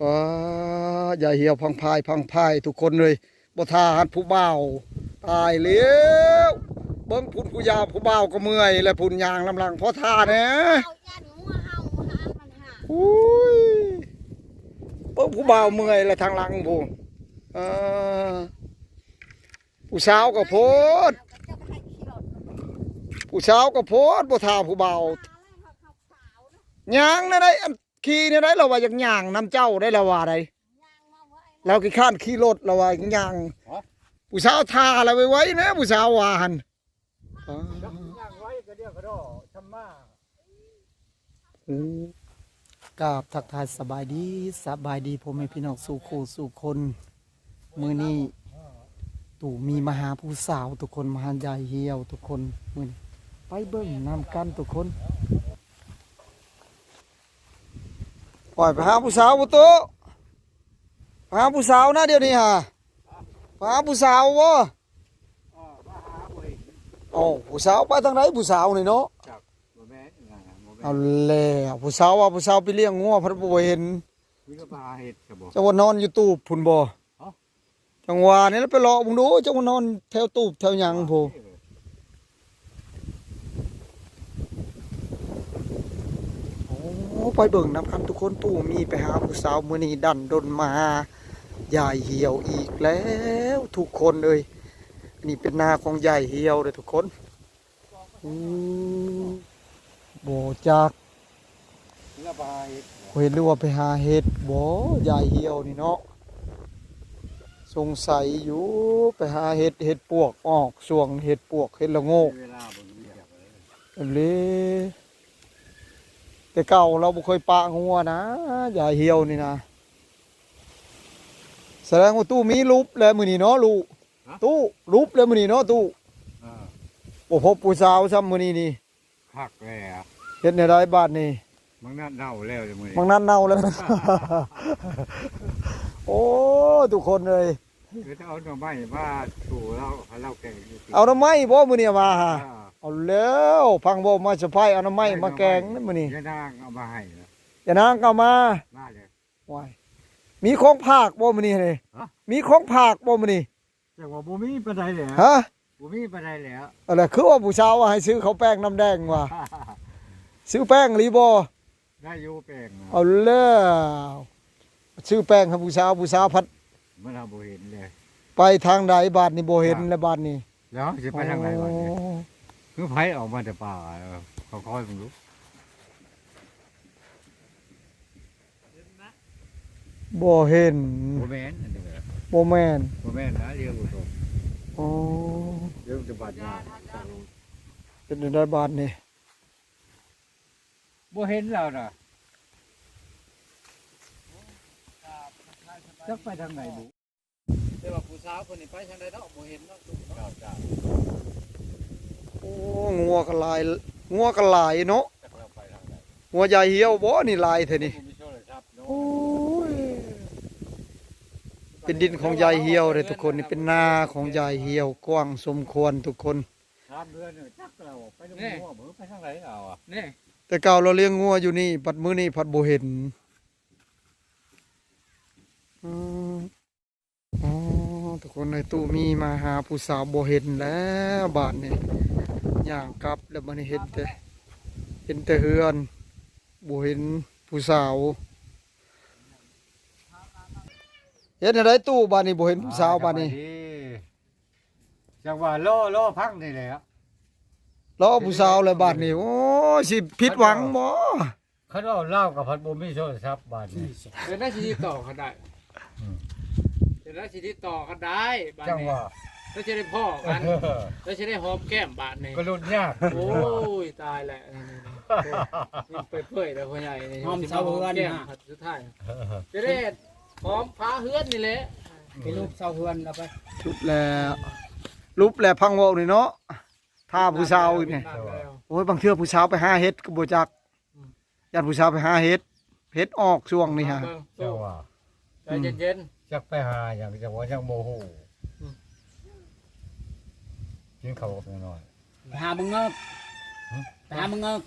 ปะอย่าเหี่ยวพังพายทุกคนเลยบ่ทาหัดผู้บ่าวตายแล้วเบิ่งพุ่นผู้ยาวผู้บ่าวก็เมื่อยและพุ่นยางลำลังเพราะท่าแหนะอุ้ยเบิ่งผู้บ่าวเมื่อยและทางหลังผู้ผู้สาวก็โพดผู้สาวก็โพดบ่ทาผู้บ่าวยางนะได้อันขี่เนี่ยได้เราว่าอย่างยางนำเจ้าได้เราว่าได้เราขี้ข้านขี่รถเราว่าอย่างยางผู้สาวทาอะไรไว้นะผู้สาววานกราบทักทายสบายดีพ่อแม่พี่น้องสู่คู่สู่คนมื้อนี้ตู่มีมาหาผู้สาวทุกคนมาหายายเหี่ยวทุกคนมื้อนี้ไปเบิ่งนำกันทุกคนปล่อยไปหาผู้สาวบ่โตไปหาผู้สาวนะเดี๋ยวนี้ฮะไปหาผู้สาววะอ๋อผู้สาวไปทางไหนผู้สาวนี่เนาะเอาแล้วผู้สาวว่าผู้สาวไปเลี้ยงงัวพัดบ่เห็นจังหวะนอนอยู่ตูบพุ่นบ่จังหวะนี้แล้วไปรอมึงดูจังหวะนอนแถวตูบแถวหยังพูไปเบิ่งน้ำกันทุกคนตู่มีไปหาผู้สาวมื้อนี้ดันดนมายายเหี่ยวอีกแล้วทุกคนเลยนี่เป็นนาของยายเหี่ยวเลยทุกคนบ่จักเห็นหรือว่าไปหาเห็ดบ่ยายเหี่ยวนี่เนาะสงสัยอยู่ไปหาเห็ดปวกออกส่วงเห็ดปวกเห็ดละโงกเลยแต่เก่าเราบ่เคยปะหัวนะยายเหี่ยวนี่นะแสดงว่าตู้มีรูปแล้วมื้อนี้เนาะลูกตู้รูปแล้วมื้อนี้เนาะตู้บ่พบผู้สาวซ้ำมื้อนี้นี่คักแล้วเฮ็ดในได้บาดนี่มังนั่นเน่าแล้วมื้อนี้มังนั่นเน่าแล้วโอ้ทุกคนเลยคือถ้าเอาหน่อไม้มาสู่เราแกงเอาหน่อไม้บ่มื้อนี้มาเอาแล้วพังบ่มาสะพายเอาหน่อไม้มาแกงนั่นมื้อนี้ยานางเอามาให้ยานางเอามาเลยว้ายมีของภาคบ่มื้อนี้นี่มีของภาคบ่มื้อนี้จังว่าบ่มีปานใดแล้วฮะบ่มีปานใดแล้วอะไรคือว่าผู้สาวให้ซื้อข้าวแป้งน้ำแดงว่ะซื้อแป้งหรือบ่ได้อยู่แป้งเอาแล้วซื้อแป้งให้ผู้สาวพัดมันเอาบ่เห็นเลยไปทางใดบาดนี่บ่เห็นแล้วบาดนี่แล้วสิไปทางไหนบาดนี่คือไผออกมาแต่ป่าเขาคอยเบิ่งดูบ่เห็นบ่แม่นอันนี้บ่แม่นนะเรียกบ่ตรงอ๋อเดี๋ยวจะบาดมาเป็นได้บาดนี่บ่เห็นแล้วน่ะจักไปทางไหนบุแต่ว่าผู้สาวคนนี้ไปทางใดเนาะบ่เห็นเนาะจ้าโอ้งัวก็หลายเนาะงัวยายเหี่ยวบ่นี่ลายแท้นี่โอ้ยเป็นดินของยายเหี่ยวเลยทุกคนนี่เป็นนาของยายเหี่ยวกว้างสมควรทุกคน3 เดือนเนี่ยจักเราไปตรงงัวบ่ไปทางไหนเอาอ่ะนี่แต่เก่าเราเลี้ยงงัวอยู่นี่ปัดมื้อนี้ปัดบ่เห็นอ๋อทุกคนในตู้มีมาหาผู้สาวบ่เห็นแล้วบาดนี่ย่างกลับแล้วมันเห็นแต่เฮือนบ่เห็นผู้สาวเห็นอะไรตู้บาดนี่บ่เห็นผู้สาวบาดนี่จังว่าล่อพังนี่แหละรอผู้สาวเลยบาดนี่โอ้สิผิดหวังบ่เขาเล่ากับพัดบ่มีโทรศัพท์บาดนี่เป็นได้สิต่อกันได้เป็นได้สิต่อกันได้บาดนี้แล้วจะได้พ่อกันแล้วจะได้หอมแก้มบาดนี่ก็ลุ้นยากโอ้ยตายแหละนี่เปื่อยๆแล้วพ่อใหญ่นี่หอมเสาเฮือนนะสุดท้ายจะได้หอมพาเฮือนนี่แหละไปรูปเสาเฮือนเอาไปชุบแล้วรูปแล้วพังเว้านี่เนาะถ้าผู้สาวนี่โอ้ยบางเทื่อผู้สาวไปหาเฮ็ดก็บ่จักญาติผู้สาวไปหาเฮ็ดออกช่วงนี้ฮะเจ้าว่าใจเย็นๆจักไปหาอย่างจังว่าจังโมโหกินข้าวหน่อยไปหามึงเงิบไปหามึงเงิบ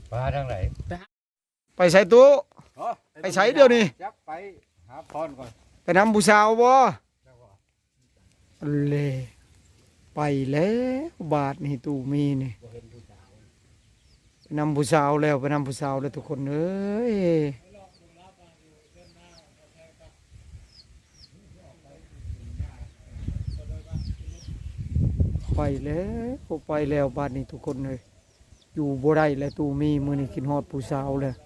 ไปทางไหนไปใส่ตู้ ไปใช้เดี๋ยวนี้ จักไปหาพรก่อน ไปนำผู้สาวบ่เลยไปแล้วบาทนี่ตู้มีนี่ไปนำผู้สาวแล้วไปนำผู้สาวแล้วทุกคนเอ้ยไปแล้วไปแล้วบาทนี้ทุกคนเลยอยู่บ่ได้แล้วตู้มีมื้อนี้กินฮอดผู้สาวแล้ว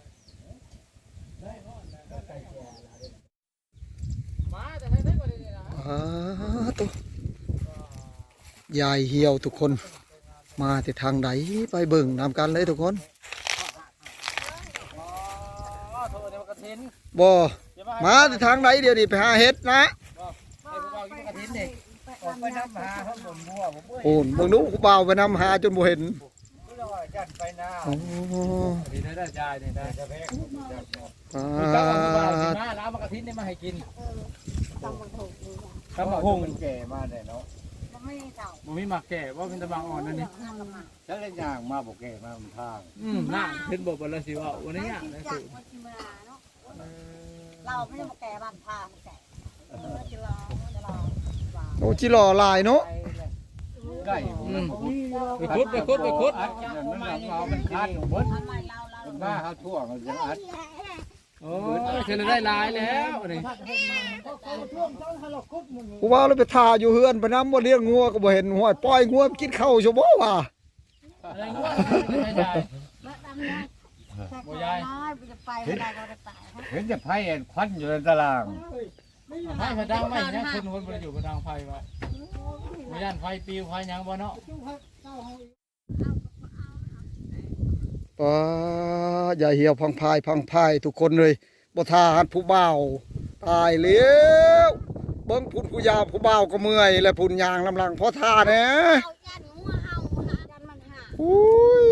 ตัวยายเหี่ยวทุกคนมาแต่ทางไหนไปเบิ่งนำกันเลยทุกคนบ่มาแต่ทางไหนเดี๋ยวนี้ไปหาเห็ดนะโอ้เบิ่งดูกูเบาไปนำหาจนบ่เห็นโอ้ นี่ได้ใจนี่ได้ ป มีเจ้าของบ้า าน มาล้างมะกะทินี่มาให้กิน ถ้ามาหงมันแก่มาได้เนาะ บ่มีหมักแก่ว่าเป็นตะบางอ่อนนั่นนี่ ถ้าเล่นย่างมาบ่แก่มามันทาง น่าเห็นบอกบ่ละสิว่าวันนี้อย่างนั้นคือ เราไม่ได้มาแก่บ้านพามาแก่จะรอ โอ้จิหล่อหลายเนาะ ใกล้ ไปคุดอัดมันเอามันคาดของเบิ้ล ทำไมเรา มาเขาทั่วมันยังอัด โอ้ยเธอได้ลายแล้วนี่ กูว่าเราไปทาอยู่เฮือนไปนำบ่เลี้ยงงัวก็บ่เห็นห้อยปล่อยงัวกินข้าวซะบ่ว่า อะไรง่วงไม่ได้บ่ยาย จะไปไม่ได้ก็จะตาย เห็นแต่ไพ่ควันอยู่ในตาราง ไฟพดังไม่นะคนบ่อยู่พดังไฟไว้บ่ย่านไฟปิวไฟหยังบ่เนาะ ป้าอย่าเหี่ยวพังพายทุกคนเลยบ่ทาหัดผู้บ่าวตายแล้วเบิ่งพุ่นผู้ยาวผู้บ่าวก็เมื่อยและพุ่นยางลำลังพอทาแหน่ เอายันหัวเห่าหายันมันหา อุ้ย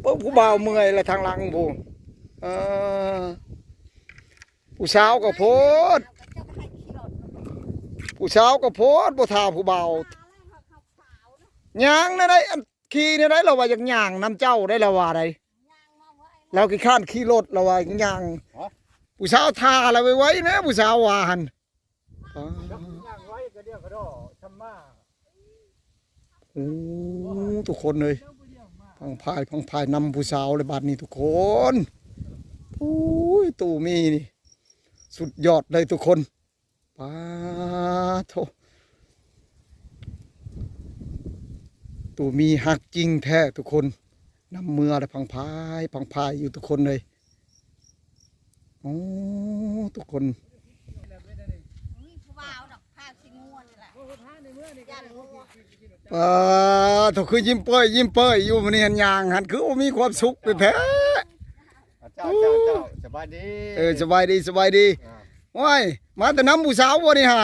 เบิ่งผู้บ่าวเมื่อยและทางหลังผู้ผู้สาวก็โพดผู้สาวก็โพดบ่ทาผู้บ่าวยางในได้อันขี่ในได้เราว่าอย่างยางนำเจ้าได้แล้วว่าใดเราขี้ข้านขี่รถเราว่าอย่างยางผู้สาวทาอะไรไว้นะผู้สาวว่าหั่น ย่างไว้ก็เดียวก็ดอทำมา โอ้ทุกคนเลยพังพายนำผู้สาวเลยบาดนี้ทุกคนโอ้ยตู่มีนี่สุดยอดเลยทุกคนป้าโถตู่มีหักจริงแท้ทุกคนนำมืออะไรพังพายอยู่ทุกคนเลยโอ้ทุกคน ผู้บ่าวดอกผ้าสิงวนนี่แหละยันหัว ถ้าคือยิ้มเป้ยอยู่มันนี่หันยางหันคือมีความสุขแท้ เจ้าสบายดี สบายดีว้ายมาแต่น้ำผู้สาววะนี่ฮะ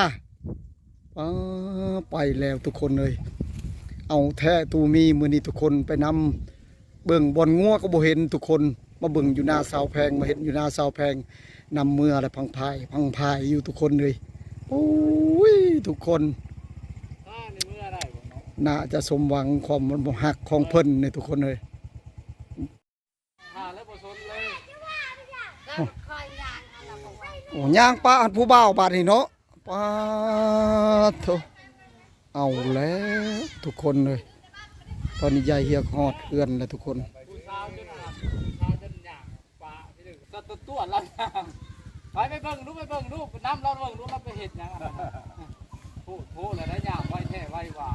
ไปแล้วทุกคนเลยเอาแท้ตูมีมือนี้ทุกคนไปนำเบิ่งบอลงัวก็บ่เห็นทุกคนมาเบิ่งอยู่หน้าเสาแพงมาเห็นอยู่หน้าเสาแพงนำมืออะไรพังพายอยู่ทุกคนเลยโอ้ยทุกคนน่าจะสมหวังความมันหักของเพิ่นในทุกคนเลย แล้วบ่สนเลย คอยยางอะไรบอกว่า โอ้ย่างป้าผู้บ่าวบาดนี่เนาะป้าโถเอาแล้วทุกคนเลยตอนนี้ยายเฮียหอดเอื้อนแล้วทุกคน ผู้สาวจนหยางปลาพี่ดึงตัวเราไปเบิ่งดูน้ำเราเบิ่งดูเราไปเห็ดหยังโหแล้วได้หยางไว้แท้ไว้ว่า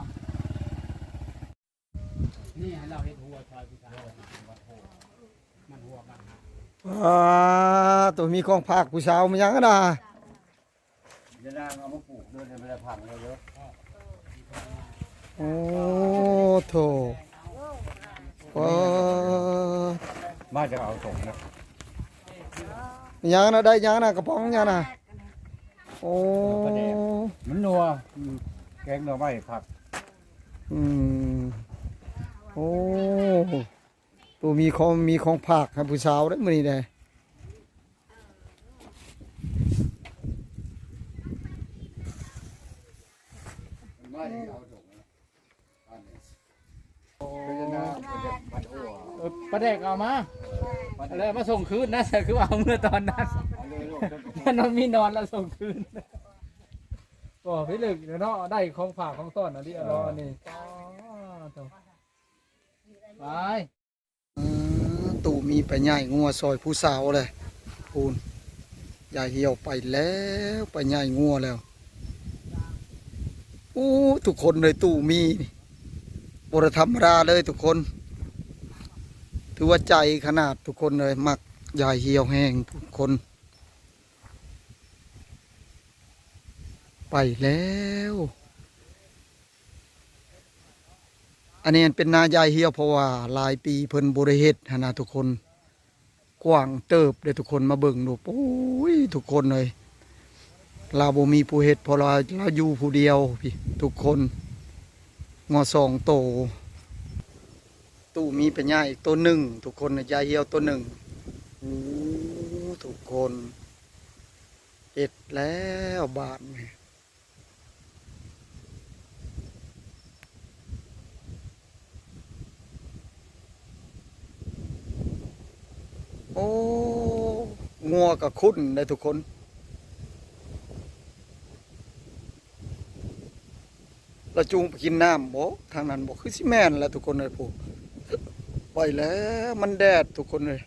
นี่ให้เราเห็ดหัวชายผู้ชายมันหัวกันตัวมีของภาคผู้สาวมันยังก็ได้ เดี๋ยวนางเอามาปลูกด้วยไม่ได้พังเลยเด้อ โอ้โถมาจะเอาส่งนะ ยังนะได้ยังนะกระป๋องยังนะโอ้ มันนัวแกงหน่อไม้ผัก โอ้ตัวมีของภาคให้ผู้สาวได้มื้อนี้ได้ มาที่เอาส่งนะอันนี้เป็นยังไงมันอ้ว ปลาแดกเอามา แล้วมาส่งคืนนะคือเอาเมื่อตอนนั้นนอนมีนอนแล้วส่งคืนก็พี่ลึกเนาะได้ของฝากของต้อนอันนี้รอนี่ไป ตู่มีไปใหญ่งัวซอยผู้สาวเลยปูนยายเหี่ยวไปแล้วไปใหญ่งัวแล้วอู้ทุกคนเลยตู่มีบรธรรมดาเลยทุกคนถือว่าใจขนาดทุกคนเลยมักยายเหี่ยวแห้งทุกคนไปแล้วอันนี้เป็นนายายเหี่ยวเพราะว่าหลายปีเพิ่นบริเฮ็ดหนนะทุกคนกว้างเติบเลยทุกคนมาเบิ่งดูโอ้ยทุกคนเลยเราบ่มีผู้เฮ็ดเพราะเราอยู่ผู้เดียวพี่ทุกคนงอ2โตตู้มีเป็นย่าอีกตัวหนึ่งทุกคนยายเหี่ยวตัวหนึ่งโอ้ทุกคนเฮ็ดแล้วบาทนี่โอ้งัวกับคุ้นได้ทุกคนเราจูงไปกินน้ำบ่ทางนั้นบ่คือสิแม่นแล้วทุกคนเลยผู้ไปแล้วมันแดดทุกคนเลย